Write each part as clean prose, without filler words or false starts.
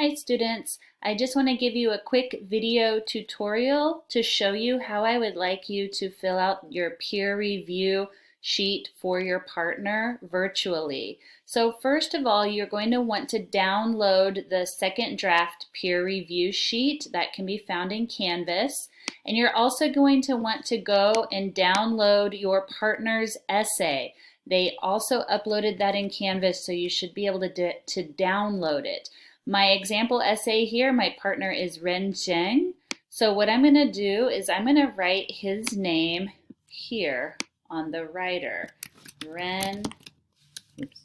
Hi students, I just want to give you a quick video tutorial to show you how I would like you to fill out your peer review sheet for your partner virtually. So first of all, you're going to want to download the second draft peer review sheet that can be found in Canvas. And you're also going to want to go and download your partner's essay. They also uploaded that in Canvas, so you should be able to download it. My example essay here, my partner is Ren Zheng. So what I'm going to do is I'm going to write his name here on the writer, Ren, oops.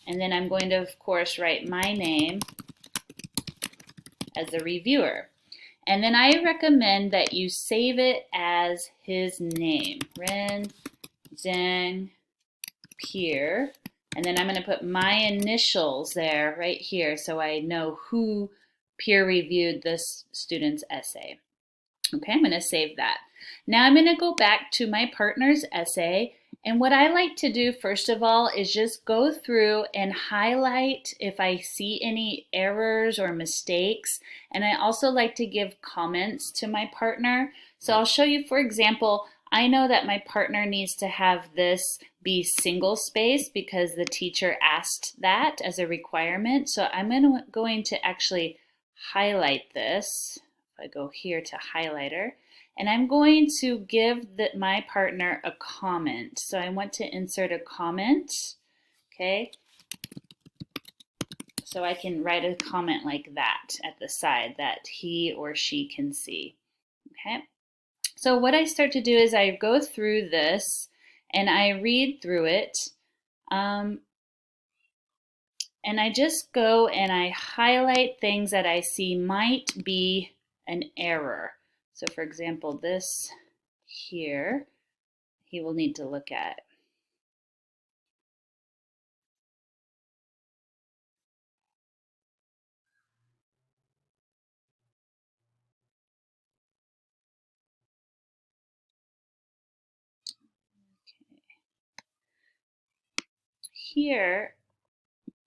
And then I'm going to, of course, write my name as the reviewer. And then I recommend that you save it as his name, Ren Zheng Peer. And then I'm going to put my initials there right here so I know who peer reviewed this student's essay. Okay, I'm going to save that. Now I'm going to go back to my partner's essay, and what I like to do first of all is just go through and highlight if I see any errors or mistakes, and I also like to give comments to my partner. So I'll show you, for example, I know that my partner needs to have this be single space because the teacher asked that as a requirement. So I'm going to actually highlight this. If I go here to highlighter, and I'm going to give my partner a comment. So I want to insert a comment, okay? So I can write a comment like that at the side that he or she can see, okay? So what I start to do is I go through this and I read through it, and I just go and I highlight things that I see might be an error. So for example, this here, he will need to look at. Here,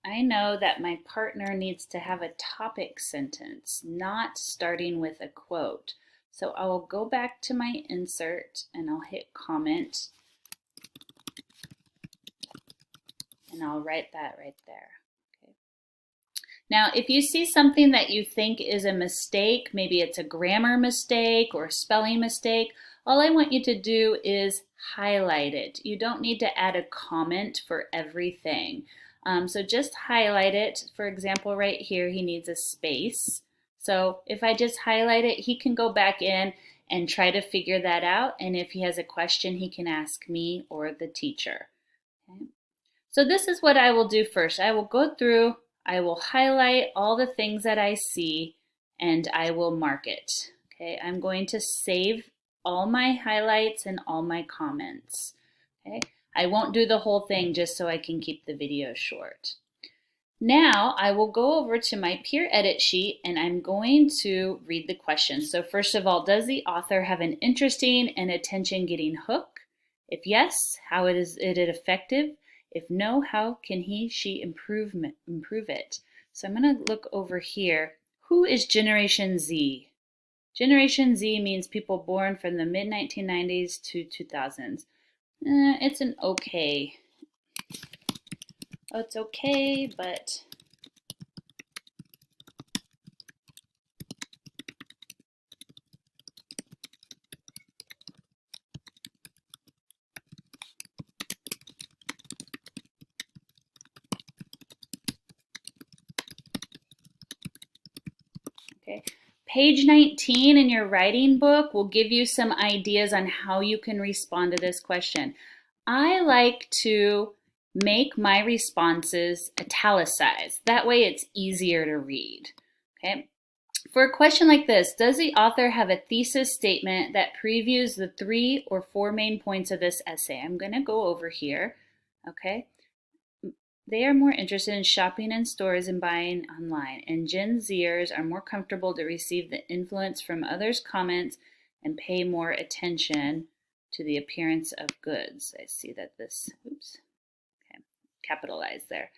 I know that my partner needs to have a topic sentence, not starting with a quote. So I will go back to my insert and I'll hit comment and I'll write that right there. Okay. Now, if you see something that you think is a mistake, maybe it's a grammar mistake or a spelling mistake, all I want you to do is highlight it. You don't need to add a comment for everything. So just highlight it. For example, right here, he needs a space. So if I just highlight it, he can go back in and try to figure that out. And if he has a question, he can ask me or the teacher. Okay. So this is what I will do first. I will go through, I will highlight all the things that I see, and I will mark it. Okay, I'm going to save all my highlights and all my comments. Okay, I won't do the whole thing just so I can keep the video short. Now I will go over to my peer edit sheet and I'm going to read the questions. So first of all, does the author have an interesting and attention-getting hook? If yes, how is it effective? If no, how can he, she improve it? So I'm going to look over here. Who is Generation Z? Generation Z means people born from the mid-1990s to 2000s. It's an okay. Oh, it's okay, but okay. Page 19 in your writing book will give you some ideas on how you can respond to this question. I like to make my responses italicized. That way it's easier to read. Okay. For a question like this, does the author have a thesis statement that previews the 3 or 4 main points of this essay? I'm going to go over here. Okay. They are more interested in shopping in stores and buying online, and Gen Zers are more comfortable to receive the influence from others' comments and pay more attention to the appearance of goods. I see that this, oops, okay, capitalized there.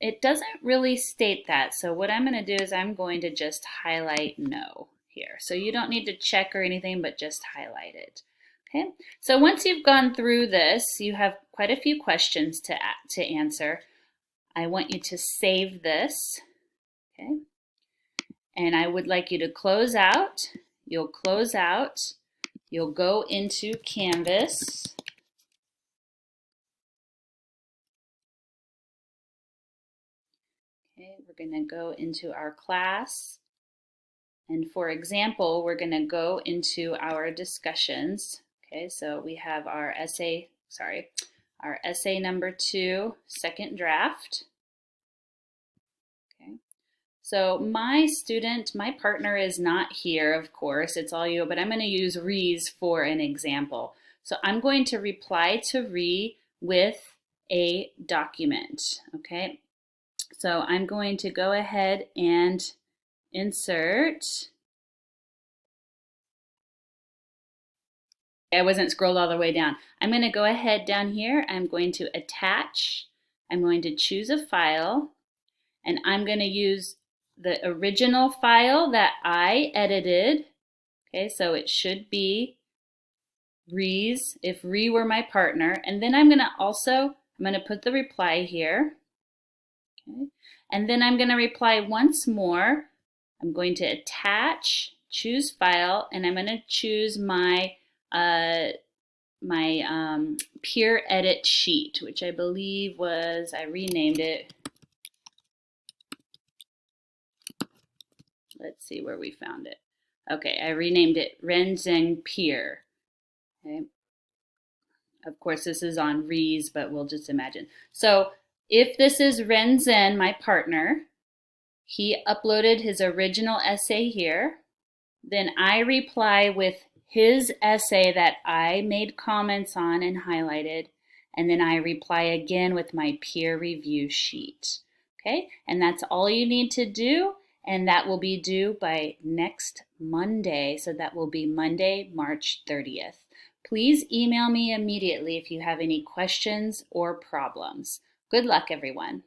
it doesn't really state that. So what I'm going to do is I'm going to just highlight no here. So you don't need to check or anything, but just highlight it. Okay, so once you've gone through this, you have quite a few questions to answer. I want you to save this, okay? And I would like you to close out. You'll close out. You'll go into Canvas. Okay, we're going to go into our class. And for example, we're going to go into our discussions. Okay, so we have our essay number 2, second draft. Okay, so my partner is not here, of course, it's all you, but I'm going to use Ree's for an example. So I'm going to reply to Ree with a document, okay? So I'm going to go ahead and insert. I wasn't scrolled all the way down. I'm going to go ahead down here. I'm going to attach. I'm going to choose a file, and I'm going to use the original file that I edited. Okay, so it should be Ree's, if Ree were my partner. And then I'm going to put the reply here. Okay, and then I'm going to reply once more. I'm going to attach, choose file, and I'm going to choose my peer edit sheet, which I believe was, I renamed it. Let's see where we found it. Okay, I renamed it Renzeng Peer. Okay. Of course, this is on Ree's, but we'll just imagine. So if this is Renzhen, my partner, he uploaded his original essay here. Then I reply with his essay that I made comments on and highlighted, and then I reply again with my peer review sheet. Okay, and that's all you need to do, and that will be due by next Monday, so that will be Monday, March 30th. Please email me immediately if you have any questions or problems. Good luck, everyone.